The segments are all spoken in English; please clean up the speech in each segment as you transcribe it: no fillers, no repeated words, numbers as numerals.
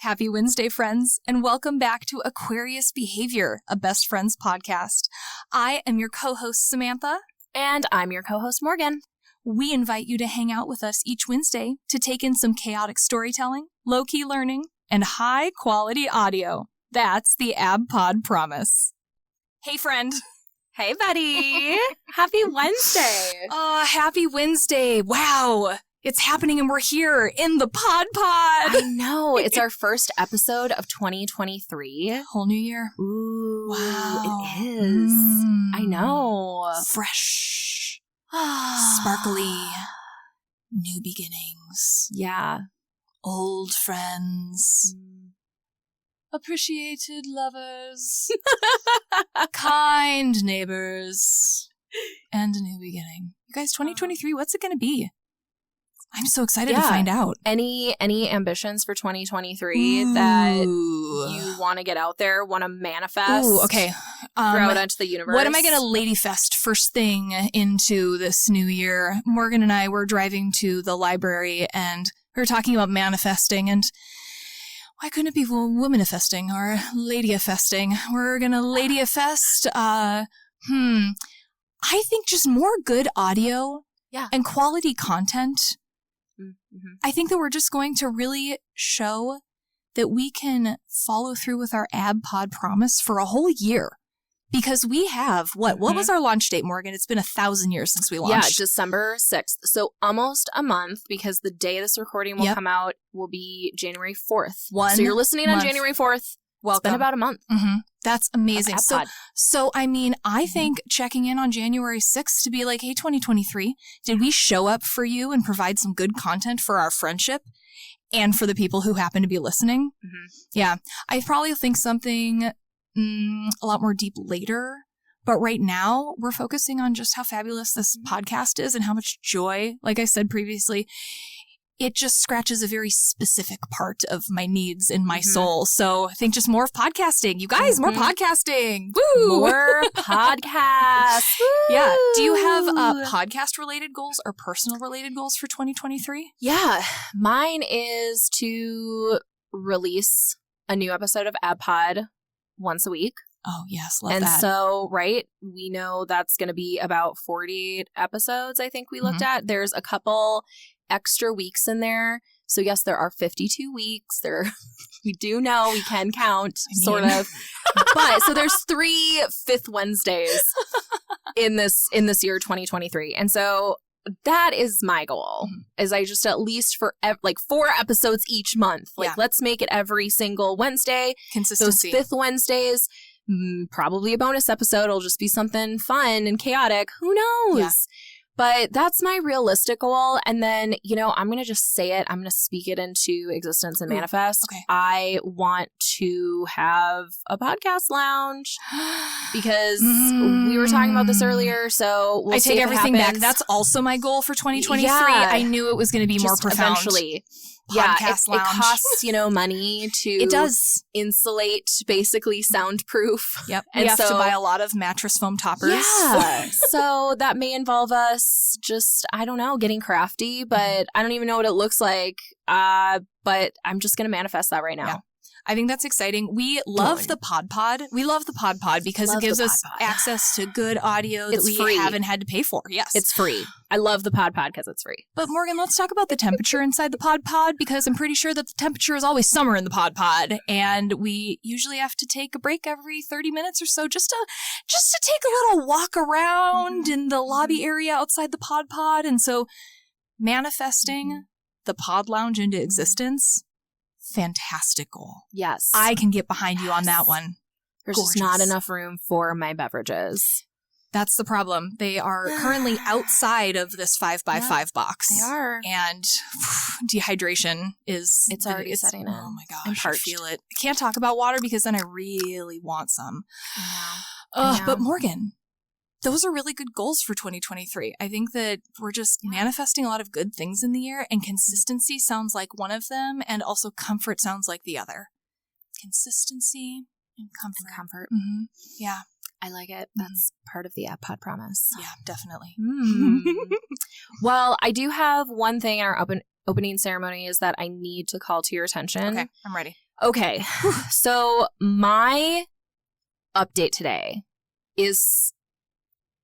Happy Wednesday, friends, and welcome back to Aquarius Behavior, a best friends podcast. I am your co-host, Samantha. And I'm your co-host, Morgan. We invite you to hang out with us each Wednesday to take in some chaotic storytelling, low-key learning, and high-quality audio. That's the ABPOD promise. Hey, friend. Hey, buddy. Happy Wednesday. Happy Wednesday. Wow. It's happening and we're here in the PodPod. I know. It's our first episode of 2023. Whole new year. Ooh. Wow. It is. I know. Fresh. Sparkly. New beginnings. Yeah. Old friends. Appreciated lovers. Kind neighbors. And a new beginning. You guys, 2023, what's it going to be? I'm so excited to find out. Any ambitions for 2023 that you want to get out there, want to manifest? Ooh, okay. Throw it onto the universe. What am I going to lady fest first thing into this new year? Morgan and I were driving to the library and we were talking about manifesting, and why couldn't it be womanifesting or ladyifesting? We're going to ladyifest. I think just more good audio and quality content. Mm-hmm. I think that we're just going to really show that we can follow through with our ABPOD promise for a whole year. Because we have, what was our launch date, Morgan? It's been 1,000 years since we launched. Yeah, December 6th. So almost a month, because the day this recording will come out will be January 4th. So you're listening on January 4th. Welcome. It's been about a month. Mm-hmm. That's amazing. So I mean, I think checking in on January 6th to be like, hey, 2023, did we show up for you and provide some good content for our friendship and for the people who happen to be listening? Mm-hmm. Yeah. I probably think something a lot more deep later. But right now, we're focusing on just how fabulous this podcast is and how much joy, like I said previously, it just scratches a very specific part of my needs in my soul. So I think just more of podcasting. You guys, more podcasting. Woo! More podcasts. Yeah. Do you have podcast-related goals or personal-related goals for 2023? Yeah. Mine is to release a new episode of ABPOD once a week. Oh, yes. Love that. And so, we know that's going to be about 48 episodes, I think we looked at. There's a couple extra weeks in there. So yes, there are 52 weeks. We do know we can count, sort of. But so there's 3 fifth Wednesdays in this year 2023. And so that is my goal, is I just at least for 4 episodes each month. Let's make it every single Wednesday. Consistency. Those fifth Wednesdays, probably a bonus episode. It'll just be something fun and chaotic. Who knows? Yeah. But that's my realistic goal. And then, I'm going to just say it. I'm going to speak it into existence and manifest. Okay. I want to have a podcast lounge because we were talking about this earlier. So we'll I take everything back. That's also my goal for 2023. Yeah. I knew it was going to be more profound. Eventually. Podcast lounge. It costs, money to it does insulate, basically soundproof. Yep. And we have to buy a lot of mattress foam toppers. Yeah. So that may involve us just, I don't know, getting crafty, but I don't even know what it looks like. But I'm just going to manifest that right now. Yeah. I think that's exciting. We love the PodPod. We love the PodPod because it gives us access to good audio that we haven't had to pay for. Yes. It's free. I love the PodPod because it's free. But Morgan, let's talk about the temperature inside the PodPod, because I'm pretty sure that the temperature is always summer in the PodPod, and we usually have to take a break every 30 minutes or so just to take a little walk around in the lobby area outside the PodPod. And so manifesting the Pod Lounge into existence, fantastic goal. Yes. I can get behind you on that one. There's just not enough room for my beverages. That's the problem. They are currently outside of this 5x5 box. They are. And dehydration is... It's already setting in. Oh my gosh, I feel it. I can't talk about water because then I really want some. I know. But Morgan, those are really good goals for 2023. I think that we're just manifesting a lot of good things in the year, and consistency sounds like one of them, and also comfort sounds like the other. Consistency and comfort. Mm-hmm. Yeah. I like it. That's part of the ABPOD promise. Yeah, definitely. Well, I do have one thing in our opening ceremony is that I need to call to your attention. Okay, I'm ready. Okay, so my update today is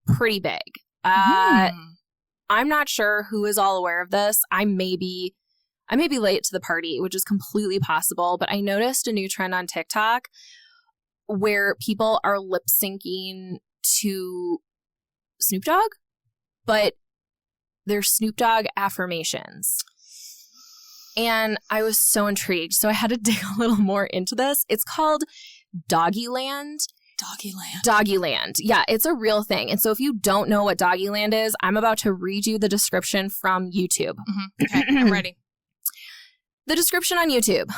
pretty big. I'm not sure who is all aware of this. I may be late to the party, which is completely possible, but I noticed a new trend on TikTok where people are lip syncing to Snoop Dogg, but they're Snoop Dogg affirmations. And I was so intrigued, so I had to dig a little more into this. It's called Doggyland. Doggyland. Yeah, it's a real thing. And so if you don't know what Doggyland is, I'm about to read you the description from YouTube. Okay, I'm ready. The description on YouTube.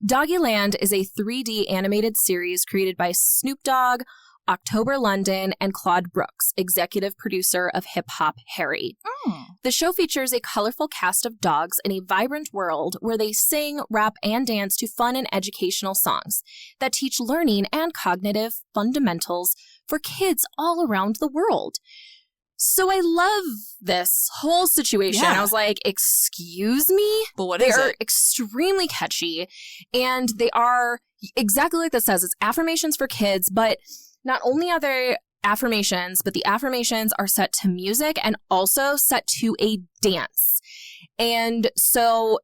Doggyland is a 3D animated series created by Snoop Dogg, October London, and Claude Brooks, executive producer of Hip Hop Harry. The show features a colorful cast of dogs in a vibrant world where they sing, rap, and dance to fun and educational songs that teach learning and cognitive fundamentals for kids all around the world. So I love this whole situation. Yeah. I was like, excuse me? But what is it? They're extremely catchy, and they are exactly like this says. It's affirmations for kids, but not only are they affirmations, but the affirmations are set to music and also set to a dance. And so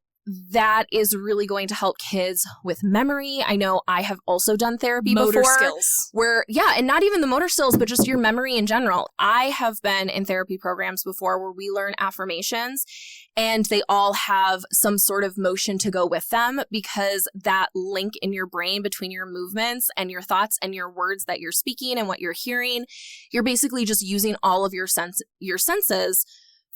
that is really going to help kids with memory. I know I have also done therapy Motor before. skills. And not even the motor skills, but just your memory in general. I have been in therapy programs before where we learn affirmations and they all have some sort of motion to go with them because that link in your brain between your movements and your thoughts and your words that you're speaking and what you're hearing, you're basically just using all of your senses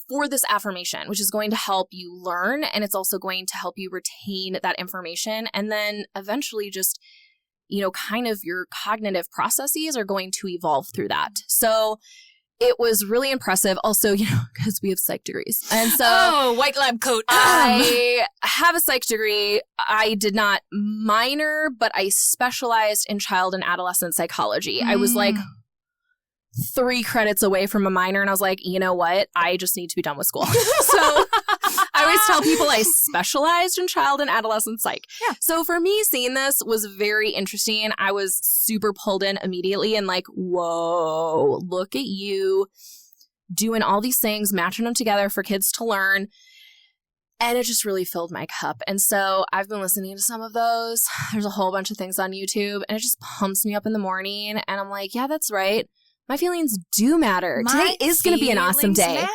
for this affirmation, which is going to help you learn, and it's also going to help you retain that information, and then eventually just, kind of your cognitive processes are going to evolve through that. So it was really impressive. Also, because we have psych degrees. And so white lab coat. I have a psych degree. I did not minor, but I specialized in child and adolescent psychology. I was like 3 credits away from a minor, and I was like, you know what? I just need to be done with school. So I always tell people I specialized in child and adolescent psych. Yeah. So for me, seeing this was very interesting. I was super pulled in immediately and like, whoa, look at you doing all these things, matching them together for kids to learn. And it just really filled my cup. And so I've been listening to some of those. There's a whole bunch of things on YouTube, and it just pumps me up in the morning. And I'm like, yeah, that's right. My feelings do matter. Today is going to be an awesome day.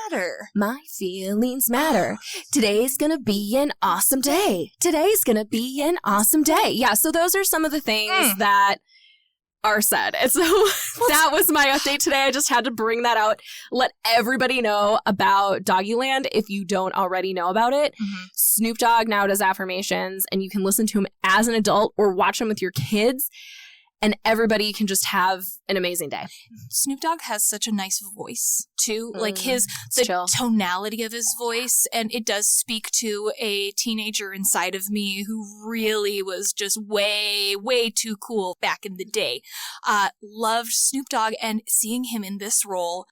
My feelings matter. Today's going to be an awesome day. Today's going to be an awesome day. Yeah, so those are some of the things that are said. And so that was my update today. I just had to bring that out, let everybody know about Doggyland if you don't already know about it. Snoop Dogg now does affirmations, and you can listen to him as an adult or watch him with your kids. And everybody can just have an amazing day. Snoop Dogg has such a nice voice, too. Like chill. Tonality of his voice. And it does speak to a teenager inside of me who really was just way, way too cool back in the day. Loved Snoop Dogg, and seeing him in this role,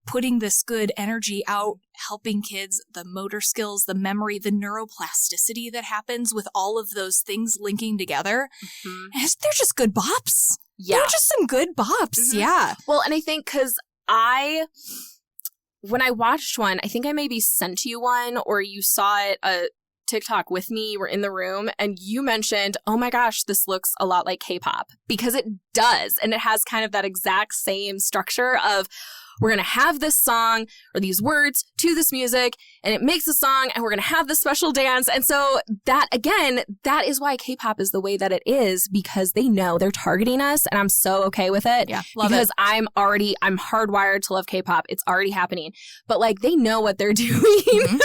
putting this good energy out, helping kids, the motor skills, the memory, the neuroplasticity that happens with all of those things linking together. And they're just good bops. Yeah. They're just some good bops. Yeah. Well, and I think because when I watched one, I think I maybe sent you one or you saw it, TikTok with me, you were in the room, and you mentioned, oh my gosh, this looks a lot like K-pop. Because it does. And it has kind of that exact same structure of, we're going to have this song or these words to this music, and it makes a song, and we're going to have this special dance. And so that, again, that is why K-pop is the way that it is, because they know they're targeting us, and I'm so okay with it. Yeah, love because it. I'm hardwired to love K-pop. It's already happening. But like, they know what they're doing,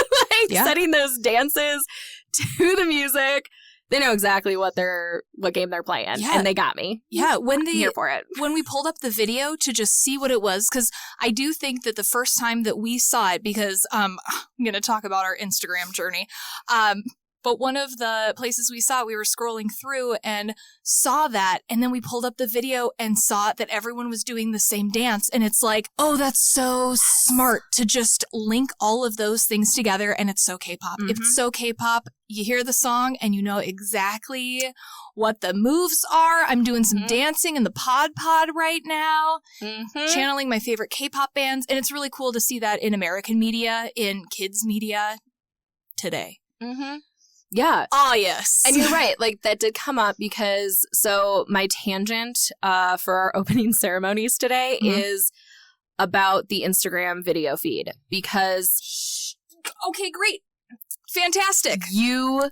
setting those dances to the music. They know exactly what game they're playing, and they got me. Yeah, I'm here for it. When we pulled up the video to just see what it was, because I do think that the first time that we saw it, because I'm going to talk about our Instagram journey, but But one of the places we saw, we were scrolling through and saw that. And then we pulled up the video and saw that everyone was doing the same dance. And it's like, oh, that's so smart to just link all of those things together. And it's so K-pop. If it's so K-pop, you hear the song and you know exactly what the moves are. I'm doing some dancing in the PodPod right now, channeling my favorite K-pop bands. And it's really cool to see that in American media, in kids media today. Yeah. Oh, yes. And you're right. Like, that did come up because, so my tangent for our opening ceremonies today is about the Instagram video feed because... Okay, great. Fantastic. Yep.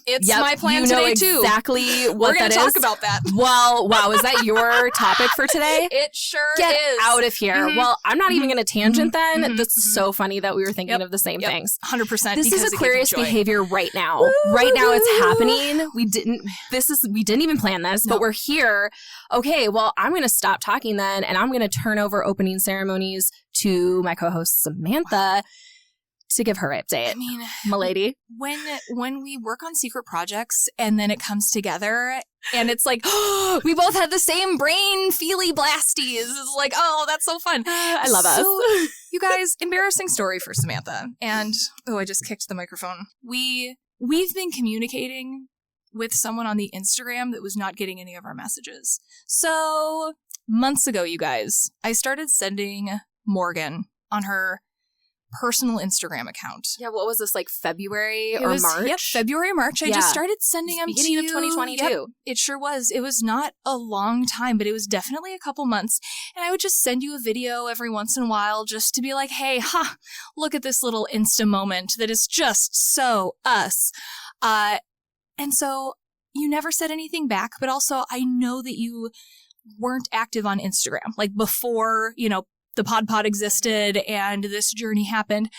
It's my plan today, too. Exactly what We're going that to is. talk about that. Well, wow. Is that your topic for today? It sure Get is. out of here. Well, I'm not even going to tangent then. That's so funny that we were thinking of the same things. 100%. This is Aquarius behavior right now. Right now it's happening. We didn't even plan this, but we're here. Okay, well, I'm going to stop talking then, and I'm going to turn over opening ceremonies to my co-host Samantha to give her update. I mean, milady. When we work on secret projects and then it comes together and it's like, oh, we both had the same brain feely blasties. It's like, oh, that's so fun. I love us. You guys, embarrassing story for Samantha. And, I just kicked the microphone. We've been communicating with someone on the Instagram that was not getting any of our messages. So months ago, you guys, I started sending Morgan on her personal Instagram account. Yeah, what was this, like February or March? Yep, February, March. I just started sending them to beginning of 2022. Yep, it sure was. It was not a long time, but it was definitely a couple months. And I would just send you a video every once in a while just to be like, hey, look at this little Insta moment that is just so us. And so you never said anything back, but also I know that you weren't active on Instagram. Like before, the PodPod existed and this journey happened.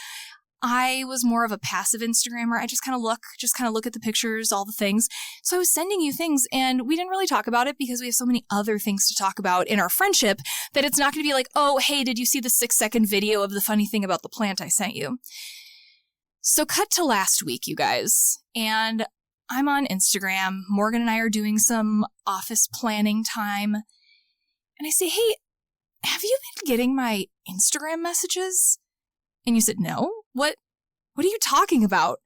I was more of a passive Instagrammer. I just kind of look at the pictures, all the things. So I was sending you things and we didn't really talk about it because we have so many other things to talk about in our friendship that it's not going to be like, oh, hey, did you see the 6-second video of the funny thing about the plant I sent you? So cut to last week, you guys. And I'm on Instagram. Morgan and I are doing some office planning time. And I say, hey, have you been getting my Instagram messages? And you said, no. What are you talking about?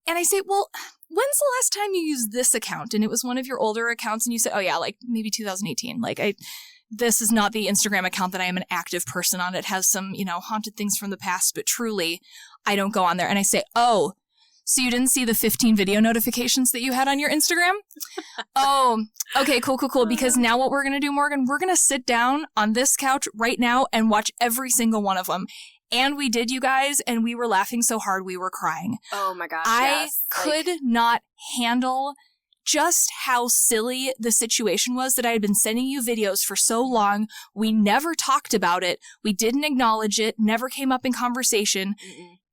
And I say, well, when's the last time you used this account? And it was one of your older accounts. And you said, oh yeah, like maybe 2018. Like this is not the Instagram account that I am an active person on. It has some, haunted things from the past, but truly I don't go on there. And I say, oh, so you didn't see the 15 video notifications that you had on your Instagram? Oh, okay, cool. Because now what we're going to do, Morgan, we're going to sit down on this couch right now and watch every single one of them. And we did, you guys, and we were laughing so hard we were crying. Oh my gosh, I could not handle just how silly the situation was that I had been sending you videos for so long. We never talked about it. We didn't acknowledge it. Never came up in conversation.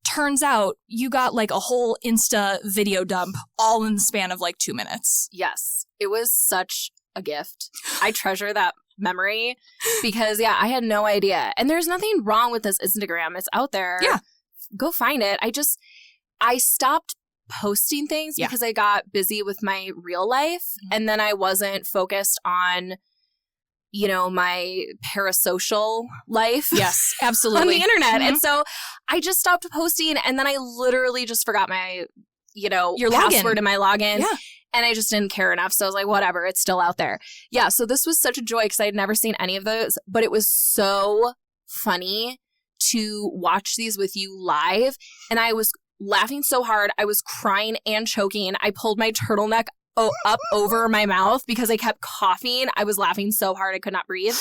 Turns out you got like a whole Insta video dump all in the span of like 2 minutes. Yes. It was such a gift. I treasure that memory because, I had no idea. And there's nothing wrong with this Instagram. It's out there. Yeah. Go find it. I stopped posting things because I got busy with my real life and then I wasn't focused on my parasocial life. Yes, absolutely. On the internet. And so I just stopped posting and then I literally just forgot my, your password and my login. Yeah. And I just didn't care enough. So I was like, whatever, it's still out there. Yeah. So this was such a joy because I had never seen any of those, but it was so funny to watch these with you live. And I was laughing so hard. I was crying and choking. I pulled my turtleneck up over my mouth because I kept coughing. I was laughing so hard I could not breathe.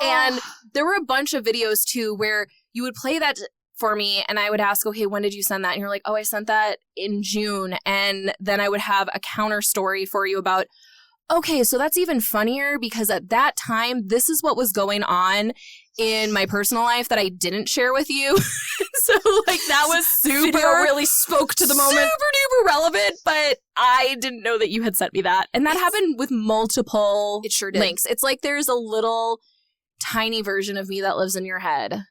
And there were a bunch of videos too where you would play that for me and I would ask, okay, when did you send that? And you're like, oh, I sent that in June. And then I would have a counter story for you about, okay, so that's even funnier because at that time, this is what was going on in my personal life that I didn't share with you. So that was super really spoke to the moment. Super duper relevant, but I didn't know that you had sent me that. And that happened with multiple It sure did. links. It's like there's a little tiny version of me that lives in your head.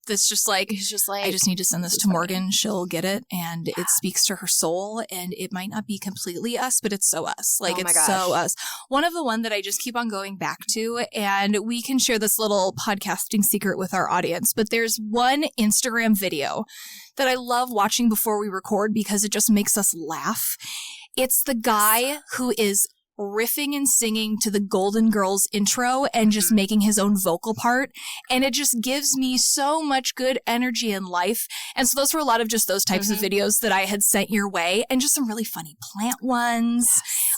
That's just like, he's just like, I just need to send this to Morgan. She'll get it. And it speaks to her soul. And it might not be completely us, but it's so us. Like, it's so us. One of the one that I just keep on going back to, and we can share this little podcasting secret with our audience, but there's one Instagram video that I love watching before we record because it just makes us laugh. It's the guy who is riffing and singing to the Golden Girls intro and just making his own vocal part. And it just gives me so much good energy in life. And so those were a lot of just those types of videos that I had sent your way, and just some really funny plant ones.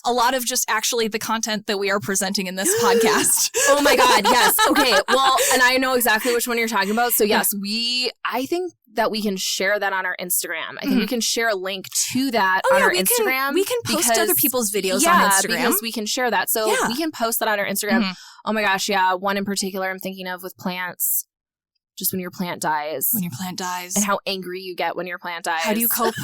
A lot of just actually the content that we are presenting in this podcast. Oh my God, yes. Okay, well, and I know exactly which one you're talking about. So yes, I think that we can share that on our Instagram. I think we can share a link to that on our Instagram. We can post other people's videos on Instagram. Because we can share that. So we can post that on our Instagram. Oh my gosh, yeah. One in particular I'm thinking of with plants. Just when your plant dies. When your plant dies. And how angry you get when your plant dies. How do you cope?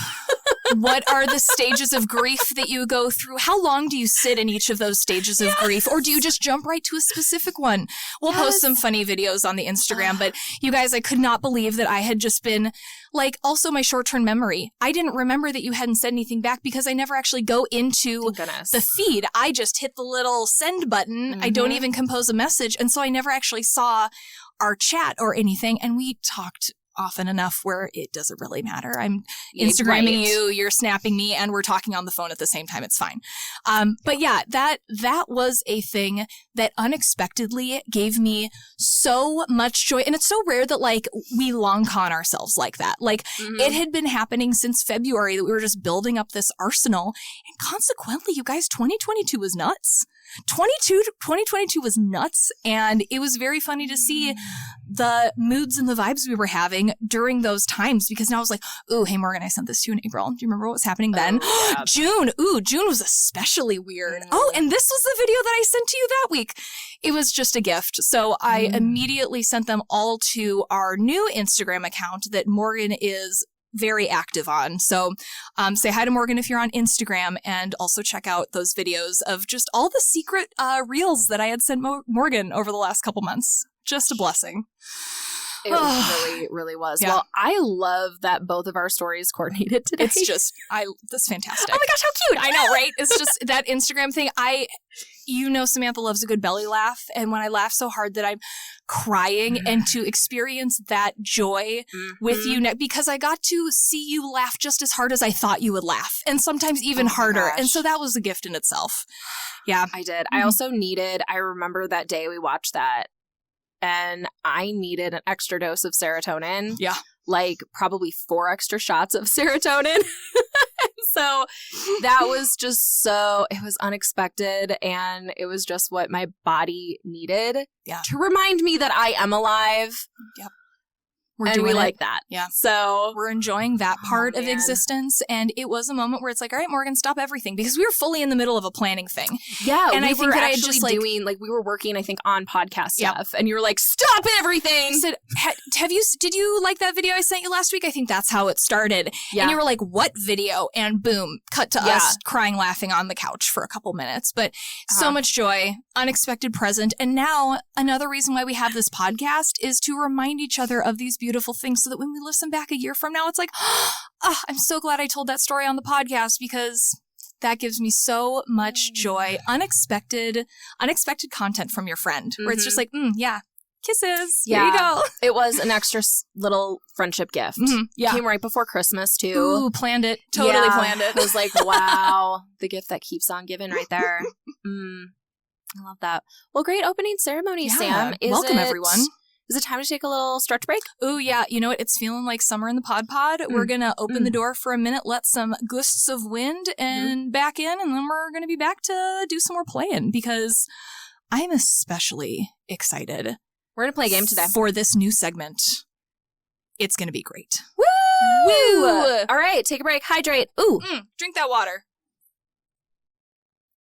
What are the stages of grief that you go through? How long do you sit in each of those stages of grief? Or do you just jump right to a specific one? We'll post some funny videos on the Instagram. But you guys, I could not believe that I had just been, like, also my short-term memory. I didn't remember that you hadn't said anything back because I never actually go into the feed. I just hit the little send button. I don't even compose a message. And so I never actually saw our chat or anything. And we talked often enough where it doesn't really matter. I'm Instagramming you, you're snapping me, and we're talking on the phone at the same time. It's fine. But yeah, that was a thing that unexpectedly gave me so much joy. And it's so rare that, like, we long con ourselves like that. Like, it had been happening since February that we were just building up this arsenal. And consequently, you guys, 2022 was nuts. 2022 was nuts, and it was very funny to see the moods and the vibes we were having during those times, because now I was like, ooh, hey, Morgan, I sent this to you in April. Do you remember what was happening then? June. Ooh, June was especially weird. Oh, and this was the video that I sent to you that week. It was just a gift. So I immediately sent them all to our new Instagram account that Morgan is very active on. So say hi to Morgan if you're on Instagram, and also check out those videos of just all the secret reels that I had sent Morgan over the last couple months. Just a blessing. It really, really was. Yeah. Well, I love that both of our stories coordinated today. It's just, that's fantastic. Oh my gosh, how cute. I know, right? It's just that Instagram thing. Samantha loves a good belly laugh. And when I laugh so hard that I'm crying, and to experience that joy with you, because I got to see you laugh just as hard as I thought you would laugh, and sometimes even harder. And so that was a gift in itself. Yeah. I did. I also I remember that day we watched that, and I needed an extra dose of serotonin. Yeah. Like probably 4 extra shots of serotonin. So that was just it was unexpected, and it was just what my body needed to remind me that I am alive. Yep. We like that. Yeah. So we're enjoying that part of existence. And it was a moment where it's like, all right, Morgan, stop everything. Because we were fully in the middle of a planning thing. Yeah. And I think that I had just doing, we were working, I think, on podcast stuff. And you were like, stop everything. I said, did you like that video I sent you last week? I think that's how it started. Yeah. And you were like, what video? And boom, cut to us crying, laughing on the couch for a couple minutes. But so much joy, unexpected present. And now another reason why we have this podcast is to remind each other of these beautiful things, so that when we listen back a year from now, it's like, I'm so glad I told that story on the podcast, because that gives me so much joy. Unexpected content from your friend, where it's just like, kisses. Yeah. Here you go. It was an extra little friendship gift. Yeah. Came right before Christmas too. Ooh, planned it. Totally planned it. It was like, wow, the gift that keeps on giving right there. I love that. Well, great opening ceremony, Sam. Welcome, everyone. Is it time to take a little stretch break? Ooh, yeah. You know what? It's feeling like summer in the PodPod. We're going to open the door for a minute, let some gusts of wind and back in, and then we're going to be back to do some more playing, because I'm especially excited. We're going to play a game today. For this new segment. It's going to be great. Woo! Woo! All right, take a break. Hydrate. Ooh. Drink that water.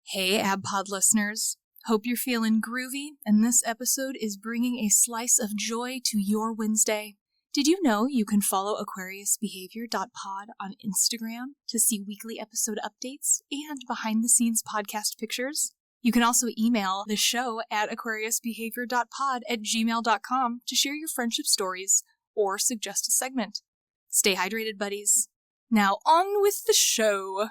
Hey, ABPOD listeners. Hope you're feeling groovy, and this episode is bringing a slice of joy to your Wednesday. Did you know you can follow AquariusBehavior.pod on Instagram to see weekly episode updates and behind-the-scenes podcast pictures? You can also email the show at AquariusBehavior.pod@gmail.com to share your friendship stories or suggest a segment. Stay hydrated, buddies. Now on with the show.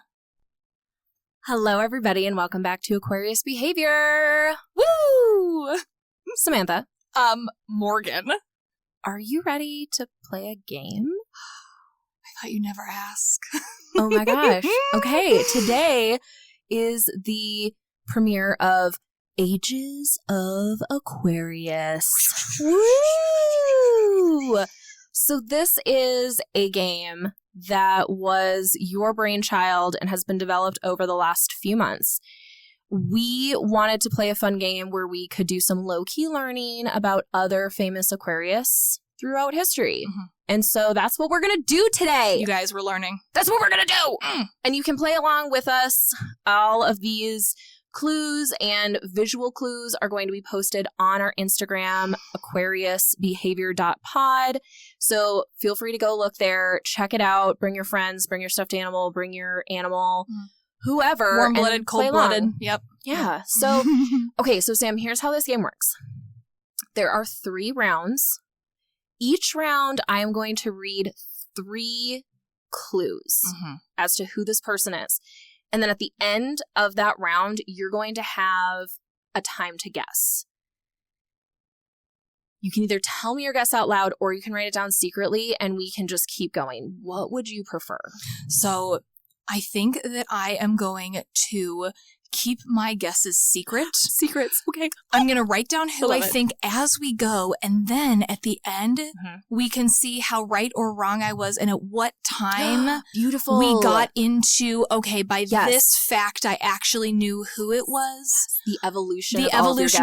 Hello, everybody, and welcome back to Aquarius Behavior. Woo! Samantha. Morgan. Are you ready to play a game? I thought you'd never ask. Oh my gosh. Okay, today is the premiere of Ages of Aquarius. Woo! So this is a game that was your brainchild and has been developed over the last few months. We wanted to play a fun game where we could do some low-key learning about other famous Aquarius throughout history. Mm-hmm. And so that's what we're going to do today. You guys were learning. That's what we're going to do. And you can play along with us. All of these clues and visual clues are going to be posted on our Instagram, aquariusbehavior.pod. So feel free to go look there, check it out, bring your friends, bring your stuffed animal, bring your animal, whoever. Warm-blooded, cold-blooded. Yep. Yeah. So, okay, so Sam, here's how this game works. There are 3 rounds. Each round, I am going to read 3 clues as to who this person is. And then at the end of that round, you're going to have a time to guess. You can either tell me your guess out loud or you can write it down secretly and we can just keep going. What would you prefer? So I think that I am going to keep my guesses secret. Secrets. Okay. I'm going to write down who I think as we go. And then at the end, we can see how right or wrong I was and at what time Beautiful. We got into, okay, by this fact, I actually knew who it was. The evolution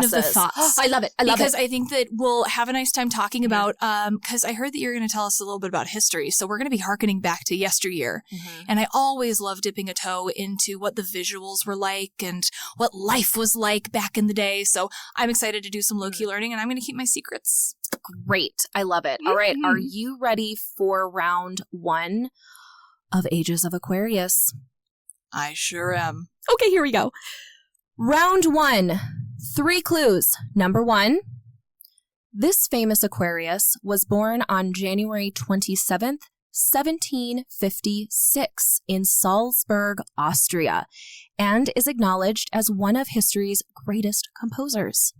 of the thoughts. I love it. Because I think that we'll have a nice time talking about, because I heard that you're going to tell us a little bit about history. So we're going to be hearkening back to yesteryear. And I always love dipping a toe into what the visuals were like and what life was like back in the day. So I'm excited to do some low-key learning, and I'm going to keep my secrets. Great. I love it. All right. Are you ready for round 1 of Ages of Aquarius? I sure am. Okay, here we go. Round 1. 3 clues. Number 1. This famous Aquarius was born on January 27th, 1756 in Salzburg, Austria, and is acknowledged as one of history's greatest composers.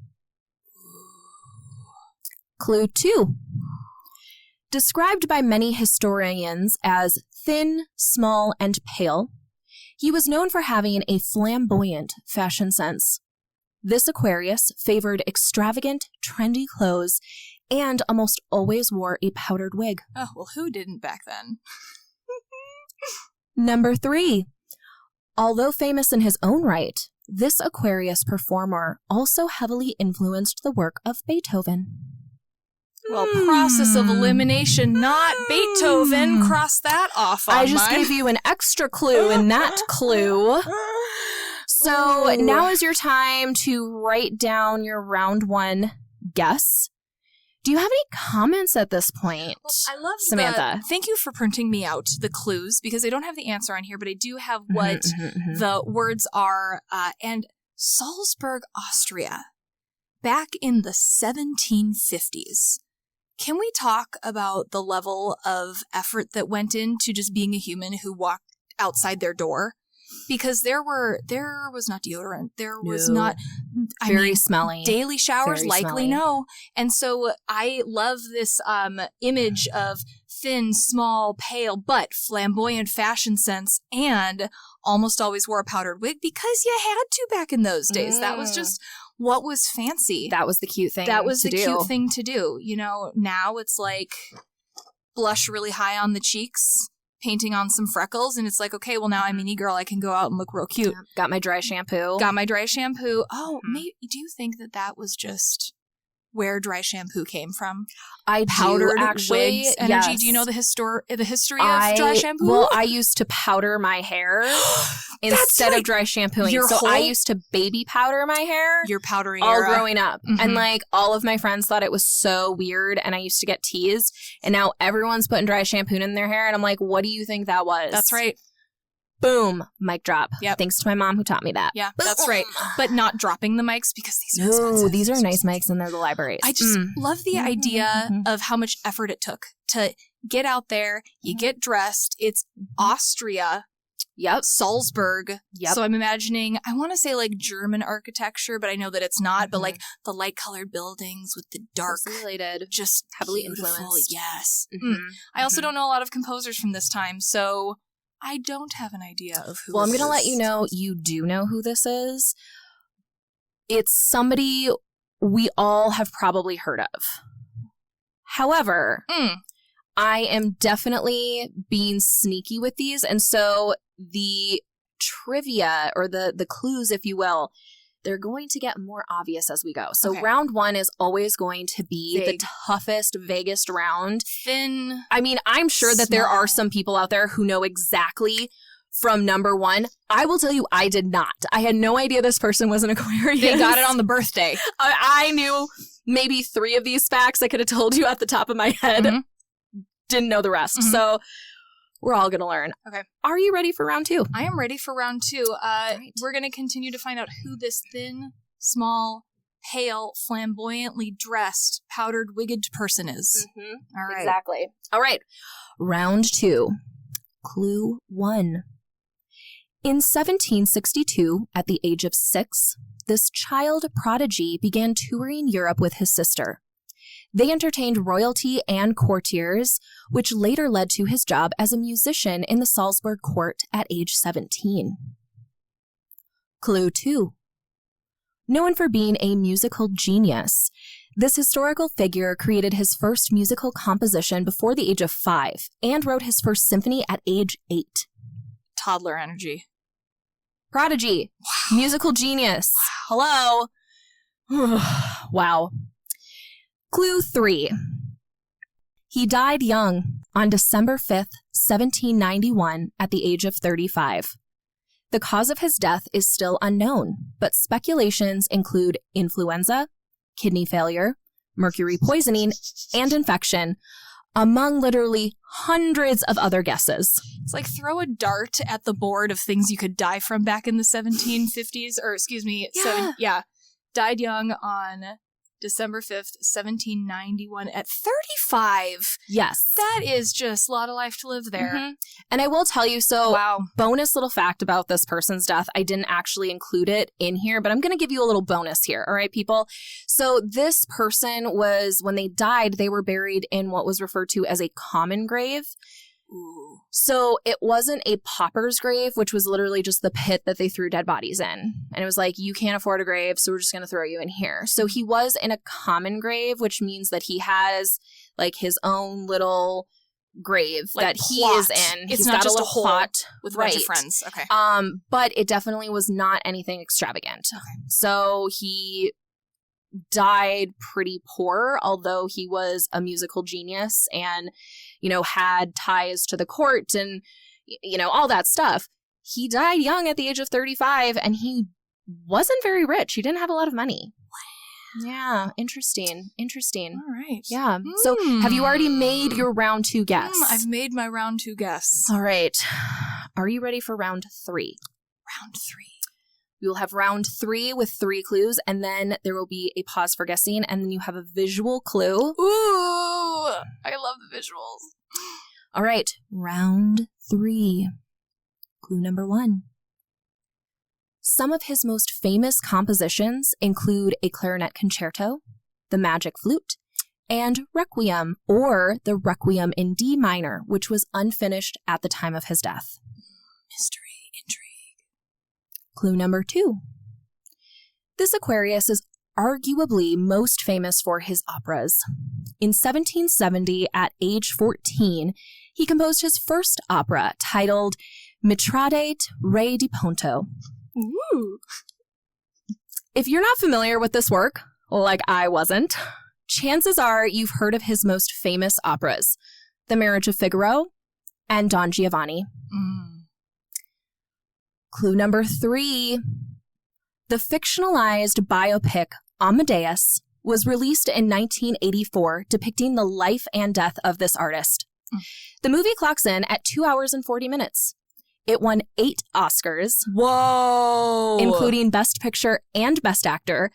Clue 2. Described by many historians as thin, small, and pale, he was known for having a flamboyant fashion sense. This Aquarius favored extravagant, trendy clothes and almost always wore a powdered wig. Oh, well, who didn't back then? Number 3. Although famous in his own right, this Aquarius performer also heavily influenced the work of Beethoven. Well, process of elimination, not Beethoven. Cross that off on I just gave you an extra clue in that clue. So now is your time to write down your round 1 guess. Do you have any comments at this point? Well, I love Samantha. Thank you for printing me out the clues, because I don't have the answer on here, but I do have what the words are. And Salzburg, Austria, back in the 1750s. Can we talk about the level of effort that went into just being a human who walked outside their door? Because there was not deodorant. There was not very smelly. Daily showers, very likely smelly. no. And so I love this image of thin, small, pale, but flamboyant fashion sense, and almost always wore a powdered wig because you had to back in those days. That was just what was fancy. That was the cute thing. That was the cute thing to do. You know, now it's like blush really high on the cheeks, painting on some freckles, and it's like, okay, well, now I'm an e-girl. I can go out and look real cute. Yeah. Got my dry shampoo. Oh, maybe, do you think that was just where dry shampoo came from? I powdered actually, wigs energy. yes. Do you know the history of dry shampoo? Well, I used to powder my hair instead of dry shampooing. I used to baby powder my hair. Your powdering all era. Growing up. And like all of my friends thought it was so weird, and I used to get teased. And now everyone's putting dry shampoo in their hair, and I'm like, what do you think that was? That's right. Boom. Mic drop. Yep. Thanks to my mom who taught me that. Yeah, that's right. But not dropping the mics because these are No, expensive. these are nice mics and they're the libraries. I just love the idea of how much effort it took to get out there. You get dressed. It's Austria. Yep. Salzburg. Yep. So I'm imagining, I want to say like German architecture, but I know that it's not. But like the light colored buildings with the dark, just heavily beautiful. influenced. Yes. I I also don't know a lot of composers from this time, so I don't have an idea of who. Well, I'm this going to let is. you know, you do know who this is. It's somebody we all have probably heard of. However, I am definitely being sneaky with these. And so the trivia or the clues, if you will, they're going to get more obvious as we go. So round one is always going to be the toughest, vaguest round. Thin. I mean, I'm sure that there are some people out there who know exactly from number one. I will tell you, I did not. I had no idea this person was an Aquarius. They got it on the birthday. I knew maybe 3 of these facts I could have told you at the top of my head. Didn't know the rest. So we're all going to learn. Okay. Are you ready for round 2? I am ready for round 2. We're going to continue to find out who this thin, small, pale, flamboyantly dressed, powdered, wigged person is. All right. Exactly. All right. Round 2. Clue 1. In 1762, at the age of 6, this child prodigy began touring Europe with his sister. They entertained royalty and courtiers, which later led to his job as a musician in the Salzburg court at age 17. Clue 2. Known for being a musical genius, this historical figure created his first musical composition before the age of 5 and wrote his first symphony at age 8. Toddler energy. Prodigy. Wow. Musical genius. Wow. Hello. Wow. Clue 3. He died young on December 5th, 1791, at the age of 35. The cause of his death is still unknown, but speculations include influenza, kidney failure, mercury poisoning, and infection, among literally hundreds of other guesses. It's like throw a dart at the board of things you could die from back in the 1750s, or excuse me, died young on December 5th, 1791 at 35. Yes. That is just a lot of life to live there. And I will tell you, bonus little fact about this person's death, I didn't actually include it in here, but I'm going to give you a little bonus here. All right, people? So this person was, when they died, they were buried in what was referred to as a common grave. Ooh. So it wasn't a pauper's grave, which was literally just the pit that they threw dead bodies in. And it was like, you can't afford a grave, so we're just going to throw you in here. So he was in a common grave, which means that he has like his own little grave like that he is in. It's He's not got just a little plot with a bunch of friends. Okay. But it definitely was not anything extravagant. Okay. So he died pretty poor, although he was a musical genius and, you know, had ties to the court and, you know, all that stuff. He died young at the age of 35 and he wasn't very rich. He didn't have a lot of money. Wow. Yeah. Interesting. All right. Yeah. So have you already made your round 2 guess? I've made my round 2 guess. All right. Are you ready for round 3? Round 3. We will have round 3 with 3 clues, and then there will be a pause for guessing, and then you have a visual clue. Ooh, I love the visuals. All right, round 3. Clue number 1. Some of his most famous compositions include a clarinet concerto, the magic flute, and Requiem, or the Requiem in D minor, which was unfinished at the time of his death. Mystery, intrigue. Clue number 2. This Aquarius is arguably most famous for his operas. In 1770, at age 14, he composed his first opera titled Mitradate Re di Ponto. Ooh. If you're not familiar with this work, like I wasn't, chances are you've heard of his most famous operas, The Marriage of Figaro and Don Giovanni. Clue number 3. The fictionalized biopic Amadeus was released in 1984, depicting the life and death of this artist. The movie clocks in at 2 hours and 40 minutes. It won 8 Oscars. Whoa! Including Best Picture and Best Actor.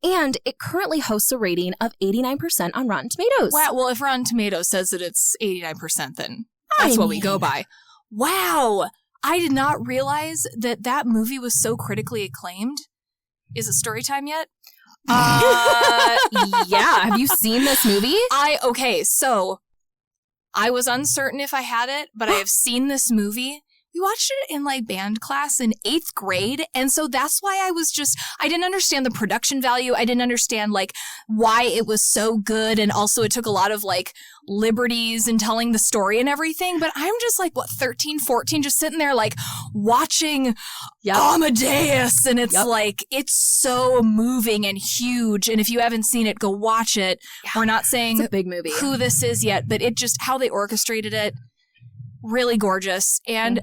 And it currently hosts a rating of 89% on Rotten Tomatoes. Wow. Well, if Rotten Tomatoes says that it's 89%, then that's what we go by. Wow. I did not realize that movie was so critically acclaimed. Is it story time yet? Yeah. Have you seen this movie? Okay, so I was uncertain if I had it, but I have seen this movie. We watched it in like band class in 8th grade. And so that's why I didn't understand the production value. I didn't understand like why it was so good. And also it took a lot of like liberties in telling the story and everything. But I'm just like, 13, 14, just sitting there like watching Amadeus. And it's like, it's so moving and huge. And if you haven't seen it, go watch it. Yeah, we're not saying it's a big movie. Who this is yet, but it just, how they orchestrated it. Really gorgeous, and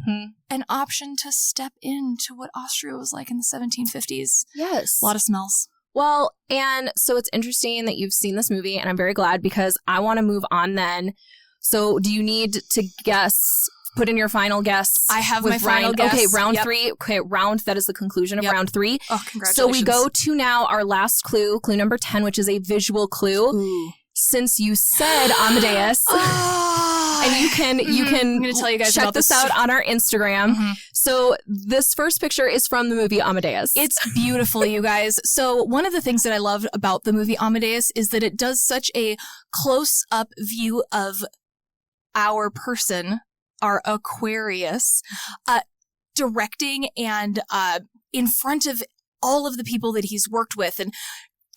an option to step into what Austria was like in the 1750s. Yes. A lot of smells. Well, and so it's interesting that you've seen this movie, and I'm very glad because I want to move on then. So do you need to put in your final guess? I have my final guess. Okay, round 3. Okay, that is the conclusion of round 3. Oh, congratulations. So we go to now our last clue number 10, which is a visual clue. Ooh. Since you said Amadeus, and you can I'm going to tell you guys check about this out on our Instagram. So this first picture is from the movie Amadeus. It's beautiful, you guys. So one of the things that I love about the movie Amadeus is that it does such a close-up view of our person, our Aquarius, directing and in front of all of the people that he's worked with and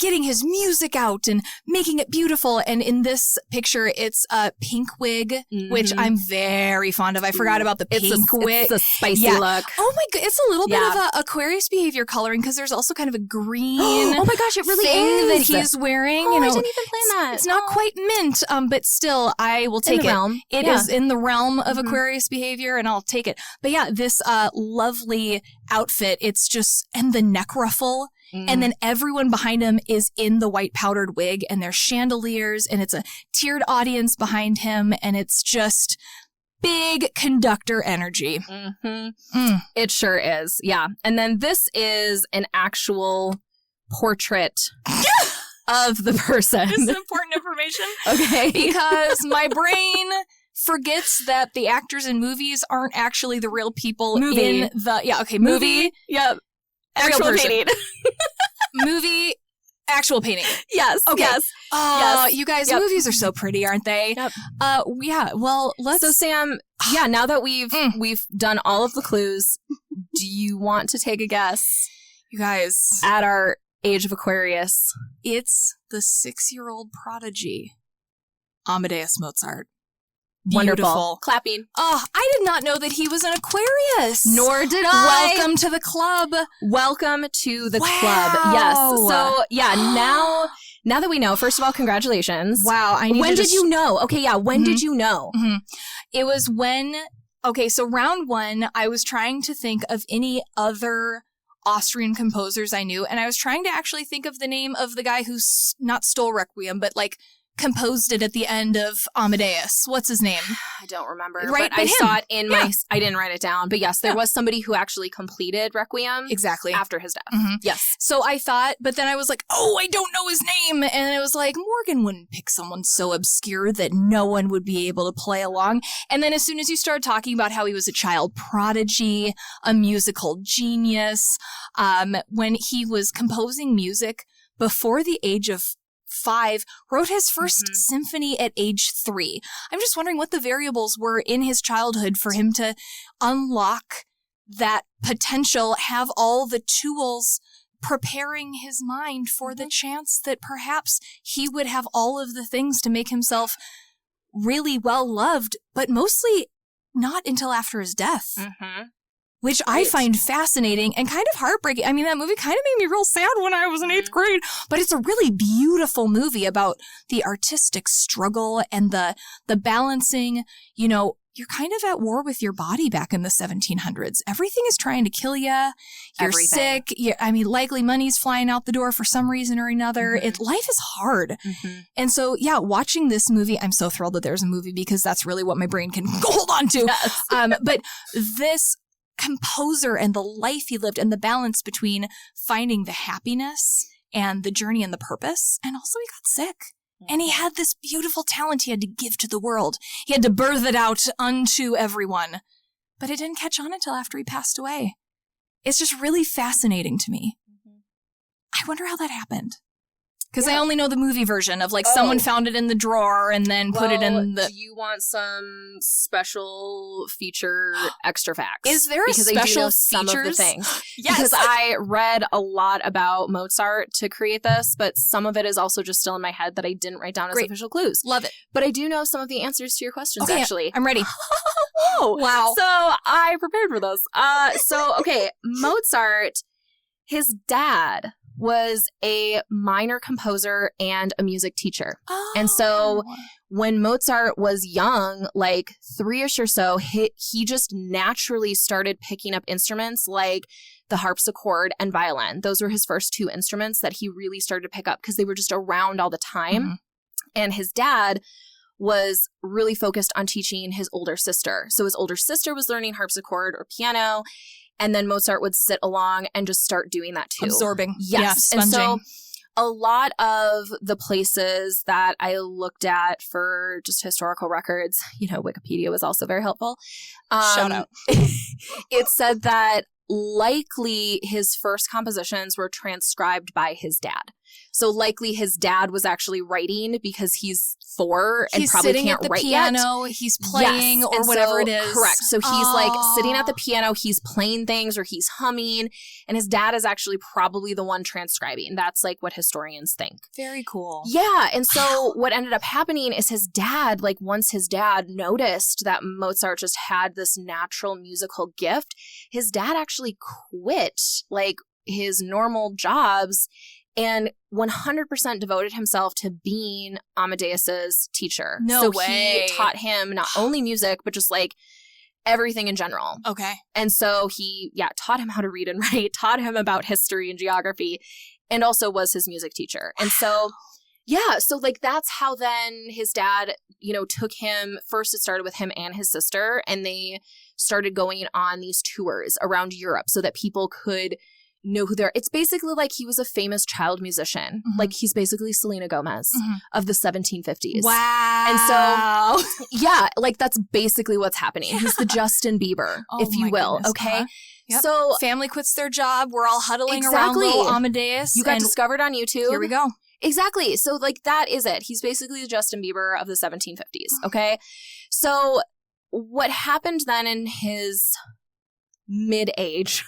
getting his music out and making it beautiful. And in this picture, it's a pink wig, which I'm very fond of. I forgot about the pink wig. It's a spicy look. Oh my god, it's a little bit of a Aquarius behavior coloring because there's also kind of a green oh my gosh, it really thing is. that he's wearing. I didn't even plan that. It's not quite mint, but still, I will take it. Realm. It is in the realm of Aquarius behavior, and I'll take it. But yeah, this lovely outfit, it's just, and the neck ruffle. And then everyone behind him is in the white powdered wig, and there's chandeliers, and it's a tiered audience behind him, and it's just big conductor energy. It sure is, yeah. And then this is an actual portrait of the person. This is important information. Okay. Because my brain forgets that the actors in movies aren't actually the real people in the... movie. Yep. Actual painting. Movie, actual painting. Yes. Okay. Yes. Yes. You guys, movies are so pretty, aren't they? Yep. Yeah. Well, let's. So Sam, now that we've done all of the clues, do you want to take a guess? You guys, at our age of Aquarius, it's the 6-year-old prodigy, Amadeus Mozart. Wonderful. Beautiful. Clapping. Oh, I did not know that he was an Aquarius. Nor did I. Welcome to the club. Welcome to the club. Yes. So, now that we know, first of all, congratulations. Wow. When did you know? Okay, yeah. When did you know? It was so round 1, I was trying to think of any other Austrian composers I knew, and I was trying to actually think of the name of the guy who's not stole Requiem, but like composed it at the end of Amadeus. What's his name? I don't remember. Right, but I saw it in I didn't write it down. But yes, there was somebody who actually completed Requiem. Exactly. After his death. Yes. So I thought, but then I was like, I don't know his name. And it was like, Morgan wouldn't pick someone so obscure that no one would be able to play along. And then as soon as you started talking about how he was a child prodigy, a musical genius, when he was composing music before the age of 5, wrote his first symphony at age 3. I'm just wondering what the variables were in his childhood for him to unlock that potential, have all the tools preparing his mind for the chance that perhaps he would have all of the things to make himself really well loved, but mostly not until after his death. Which I find fascinating and kind of heartbreaking. I mean, that movie kind of made me real sad when I was in 8th grade, but it's a really beautiful movie about the artistic struggle and the balancing. You know, you're kind of at war with your body back in the 1700s. Everything is trying to kill you. You're sick. Likely money's flying out the door for some reason or another. Life is hard. And so, watching this movie, I'm so thrilled that there's a movie because that's really what my brain can hold on to. Yes. But this composer and the life he lived and the balance between finding the happiness and the journey and the purpose. And also he got sick. And he had this beautiful talent he had to give to the world. He had to birth it out unto everyone. But it didn't catch on until after he passed away. It's just really fascinating to me. I wonder how that happened. Because I only know the movie version of like someone found it in the drawer and then put it in the... Do you want some special feature extra facts? Is there because special I do know features? some of the things. Yes. Because I read a lot about Mozart to create this, but some of it is also just still in my head that I didn't write down as official clues. Love it. But I do know some of the answers to your questions, Okay, actually. I'm ready. Whoa. Wow. So I prepared for this. Okay, Mozart, his dad was a minor composer and a music teacher. Oh. And so when Mozart was young, like 3-ish or so, he just naturally started picking up instruments like the harpsichord and violin. Those were his first 2 instruments that he really started to pick up because they were just around all the time. Mm-hmm. And his dad was really focused on teaching his older sister. So his older sister was learning harpsichord or piano. And then Mozart would sit along and just start doing that too. Absorbing. Yes. Yeah, and so a lot of the places that I looked at for just historical records, Wikipedia was also very helpful. Shout out. It said that likely his first compositions were transcribed by his dad. So likely his dad was actually writing because he's 4 and probably can't write yet. He's sitting at the piano, he's playing or whatever it is. Correct. So he's like sitting at the piano, he's playing things or he's humming, and his dad is actually probably the one transcribing. That's like what historians think. Very cool. Yeah. And so what ended up happening is his dad, like once his dad noticed that Mozart just had this natural musical gift, his dad actually quit like his normal jobs and 100% devoted himself to being Amadeus's teacher. No way. He taught him not only music, but just like everything in general. Okay. And so he, taught him how to read and write, taught him about history and geography, and also was his music teacher. And so, so like that's how then his dad, took him. First, it started with him and his sister, and they started going on these tours around Europe so that people could know who they're. It's basically like he was a famous child musician. Mm-hmm. Like he's basically Selena Gomez of the 1750s. Wow. And so, like that's basically what's happening. He's the Justin Bieber, if you will. Goodness. Okay. Uh-huh. Yep. So family quits their job. We're all huddling around little Amadeus. You got discovered on YouTube. Here we go. Exactly. So like that is it. He's basically the Justin Bieber of the 1750s. Okay. So what happened then in his middle age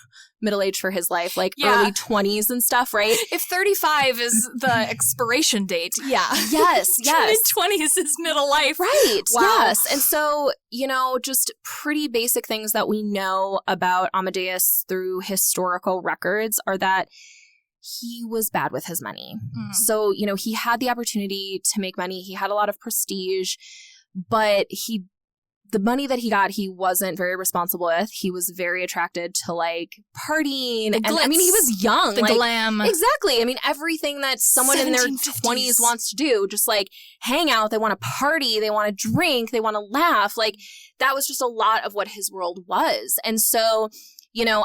for his life, like early 20s and stuff, right? If 35 is the expiration date, Yes. Mid-20s is middle life. Right. Wow. Yes. And so, just pretty basic things that we know about Amadeus through historical records are that he was bad with his money. So, he had the opportunity to make money. He had a lot of prestige, but the money that he got, he wasn't very responsible with. He was very attracted to like partying. And I mean, he was young. The glam. Exactly. I mean, everything that someone in their 20s wants to do, just like hang out. They want to party. They want to drink. They want to laugh. Like that was just a lot of what his world was. And so,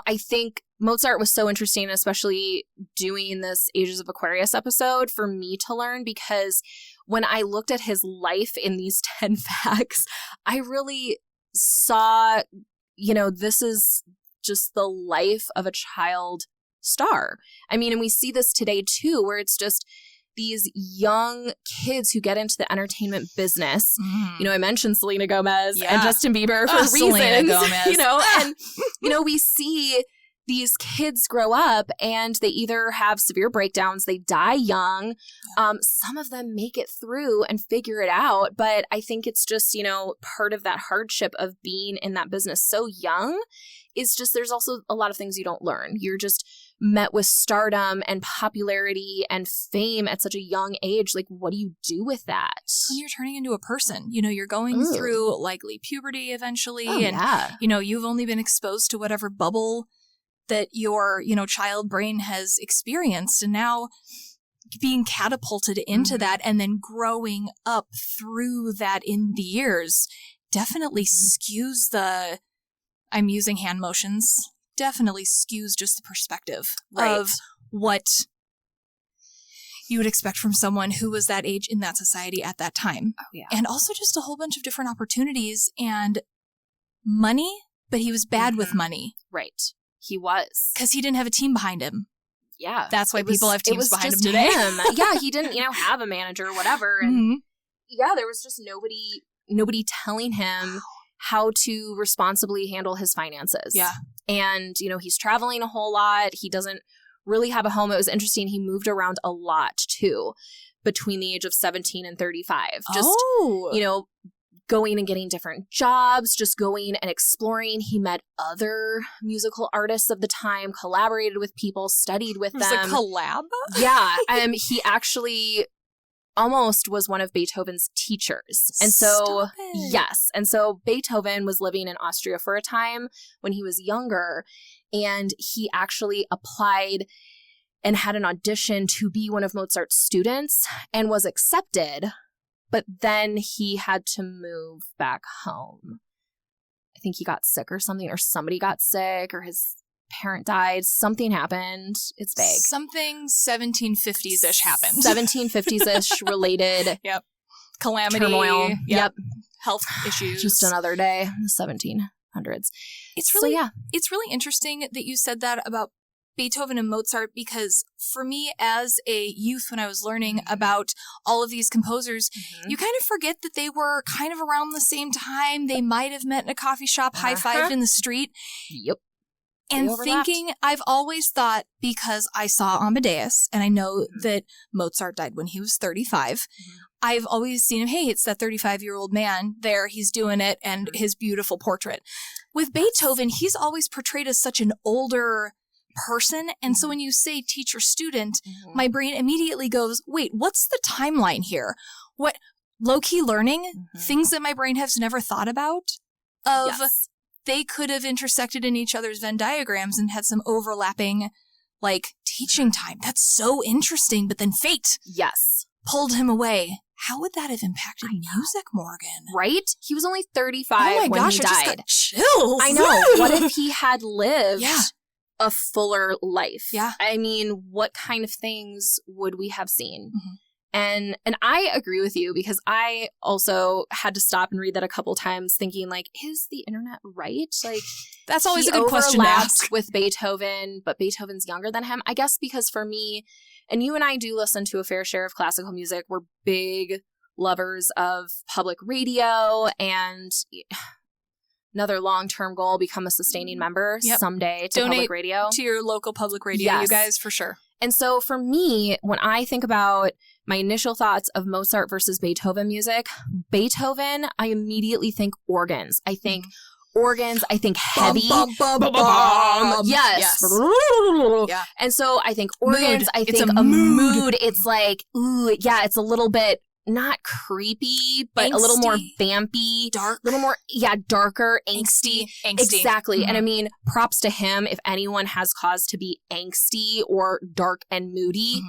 I think Mozart was so interesting, especially doing this Ages of Aquarius episode for me to learn, because when I looked at his life in these 10 facts, I really saw, this is just the life of a child star. I mean, and we see this today too, where it's just these young kids who get into the entertainment business. I mentioned Selena Gomez and Justin Bieber for reasons. Selena Gomez. And, we see these kids grow up and they either have severe breakdowns, they die young. Some of them make it through and figure it out. But I think it's just, part of that hardship of being in that business so young is just there's also a lot of things you don't learn. You're just met with stardom and popularity and fame at such a young age. Like, what do you do with that? When you're turning into a person, you're going through likely puberty eventually. You've only been exposed to whatever bubble that your, child brain has experienced. And now being catapulted into that and then growing up through that in the years definitely skews the I'm using hand motions, definitely skews just the perspective Right. of what you would expect from someone who was that age in that society at that time. Oh, yeah. And also just a whole bunch of different opportunities and money, but he was bad with money. Right. He was. Because he didn't have a team behind him. Yeah. That's why people have teams behind him today. Yeah, he didn't, have a manager or whatever. And yeah, there was just nobody telling him how to responsibly handle his finances. Yeah. And, he's traveling a whole lot. He doesn't really have a home. It was interesting. He moved around a lot too between the age of 17 and 35. Just, going and getting different jobs, just going and exploring. He met other musical artists of the time, collaborated with people, studied with them. It was a collab? Yeah. He actually almost was one of Beethoven's teachers. And so, yes. And so Beethoven was living in Austria for a time when he was younger, and he actually applied and had an audition to be one of Mozart's students and was accepted. But then he had to move back home. I think he got sick or something, or somebody got sick, or his parent died. Something happened. It's vague. Something 1750s-ish happened. 1750s-ish related. Yep. Calamity. Turmoil. Yep. Health issues. Just another day. The 1700s. It's really interesting that you said that about Beethoven and Mozart, because for me as a youth, when I was learning about all of these composers, you kind of forget that they were kind of around the same time. They might have met in a coffee shop, high-fived in the street. Yep. And thinking, I've always thought, because I saw Amadeus, and I know that Mozart died when he was 35, I've always seen him, hey, it's that 35-year-old man there, he's doing it, and his beautiful portrait. With Beethoven, he's always portrayed as such an older person, and so when you say teacher-student, my brain immediately goes, wait, what's the timeline here? What, low-key learning? Things that my brain has never thought about? They could have intersected in each other's Venn diagrams and had some overlapping, teaching time. That's so interesting, but then fate pulled him away. How would that have impacted music, Morgan? Right? He was only 35 when he died. I just got chills. I know. What if he had lived a fuller life? Yeah. I mean, what kind of things would we have seen? And I agree with you, because I also had to stop and read that a couple times thinking, is the internet right? That's always a good question to ask. With Beethoven, but Beethoven's younger than him. I guess because for me, and you and I do listen to a fair share of classical music, we're big lovers of public radio, and another long-term goal, become a sustaining member someday to Donate public radio. To your local public radio, you guys, for sure. And so for me, when I think about my initial thoughts of Mozart versus Beethoven music, Beethoven, I immediately think organs. I think organs. I think heavy. Yes. Yeah. And so I think organs. Mood. I think a mood. It's it's a little bit not creepy, but angsty. A little more vampy. Dark. A little more, darker, angsty. Exactly. And I mean, props to him. If anyone has cause to be angsty or dark and moody,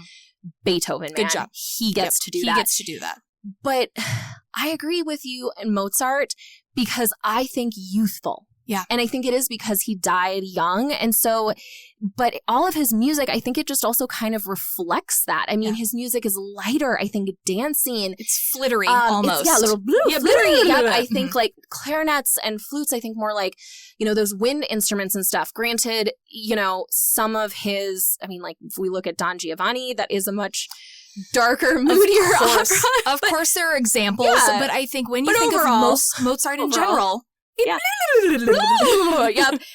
Beethoven, man. Good job. He gets to do that. He gets to do that. But I agree with you and Mozart, because I think youthful. Yeah. And I think it is because he died young. And so, but all of his music, I think it just also kind of reflects that. I mean, his music is lighter. I think dancing. It's flittery almost. It's, a little flittery. Yep. I think clarinets and flutes, I think more those wind instruments and stuff. Granted, some of his, if we look at Don Giovanni, that is a much darker, moodier opera. Of course, there are examples, but I think when you think overall, of Mozart in general, yep.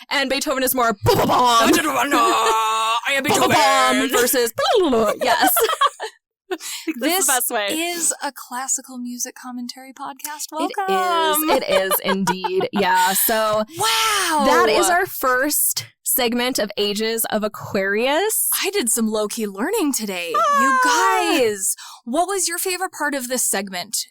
And Beethoven is more I am Beethoven versus yes. This the best way. Is a classical music commentary podcast. Welcome. It is indeed. Yeah. So wow. That is our first segment of Ages of Aquarius. I did some low-key learning today. You guys, what was your favorite part of this segment?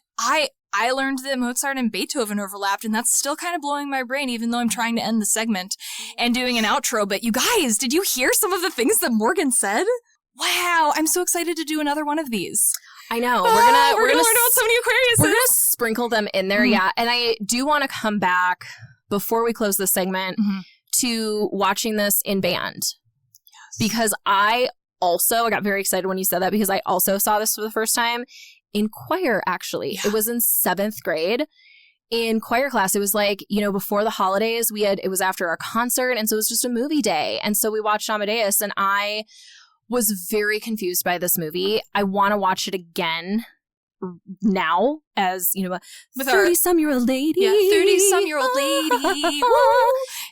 I learned that Mozart and Beethoven overlapped, and that's still kind of blowing my brain, even though I'm trying to end the segment and doing an outro. But you guys, did you hear some of the things that Morgan said? Wow, I'm so excited to do another one of these. I know. We're gonna learn about so many Aquariuses. We're gonna sprinkle them in there, yeah. And I do want to come back before we close this segment to watching this in band. Yes. Because I got very excited when you said that, because I also saw this for the first time in choir, actually. Yeah. It was in 7th grade. In choir class, it was like, before the holidays, it was after our concert, and so it was just a movie day. And so we watched Amadeus, and I was very confused by this movie. I want to watch it again now as, with 30-some-year-old lady. Yeah, 30-some-year-old lady.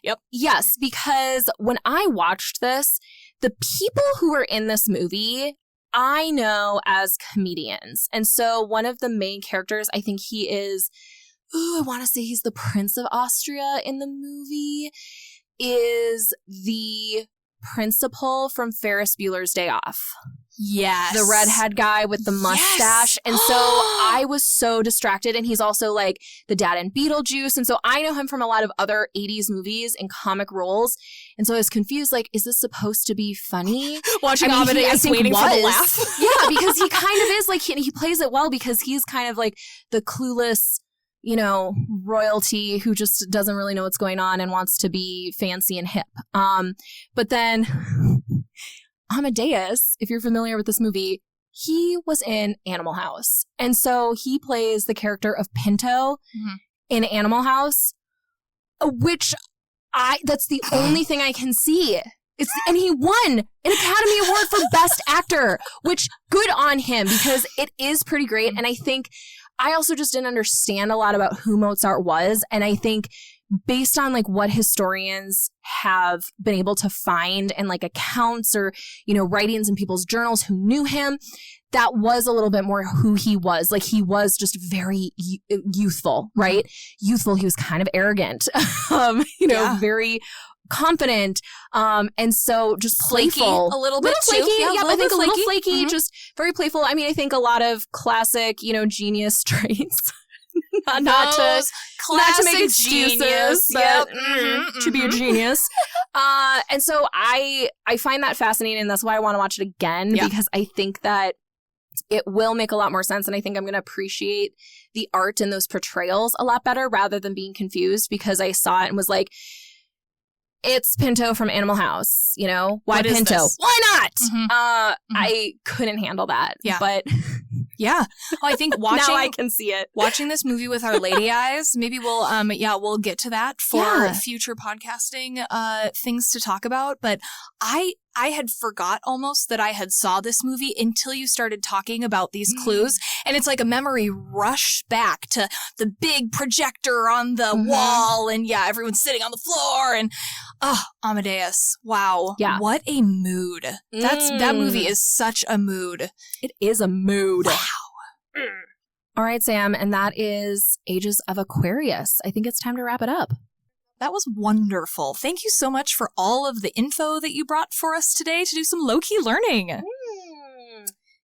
Yep. Yes, because when I watched this, the people who are in this movie, I know as comedians. And so one of the main characters, I think he is, I want to say he's the Prince of Austria in the movie, is the principal from Ferris Bueller's Day Off. Yes. The redhead guy with the mustache. Yes. And so I was so distracted. And he's also like the dad in Beetlejuice. And so I know him from a lot of other 80s movies and comic roles. And so I was confused, like, is this supposed to be funny? Watching Amadeus waiting for the laugh. Yeah, because he kind of is like, he plays it well because he's kind of like the clueless, royalty who just doesn't really know what's going on and wants to be fancy and hip. But then Amadeus, if you're familiar with this movie, he was in Animal House. And so he plays the character of Pinto in Animal House, which that's the only thing I can see. And he won an Academy Award for Best Actor, which good on him because it is pretty great. And I think I also just didn't understand a lot about who Mozart was. And I think based on like what historians have been able to find and like accounts or, writings in people's journals who knew him, that was a little bit more who he was. Like he was just very youthful, right? Youthful. He was kind of arrogant, very confident, and so just playful. A little bit flaky. Too. Yeah, I think a little flaky, just very playful. I mean, I think a lot of classic, genius traits. not to make excuses, genius, but to be a genius. And so I find that fascinating, and that's why I want to watch it again because I think that it will make a lot more sense, and I think I'm going to appreciate the art in those portrayals a lot better rather than being confused because I saw it and was like, it's Pinto from Animal House, Why Pinto? Why not? I couldn't handle that. Yeah. But yeah. Oh, I think watching now I can see it. Watching this movie with our lady eyes, maybe we'll get to that for future podcasting things to talk about. But I had forgot almost that I had saw this movie until you started talking about these clues. And it's like a memory rush back to the big projector on the wall. And everyone's sitting on the floor. And Amadeus. Wow. Yeah. What a mood. That movie is such a mood. It is a mood. Wow. All right, Sam. And that is Ages of Aquarius. I think it's time to wrap it up. That was wonderful. Thank you so much for all of the info that you brought for us today to do some low-key learning.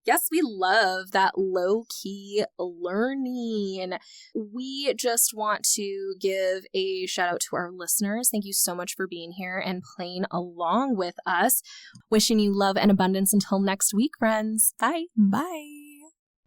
Yes, we love that low-key learning. We just want to give a shout out to our listeners. Thank you so much for being here and playing along with us. Wishing you love and abundance until next week, friends. Bye. Bye.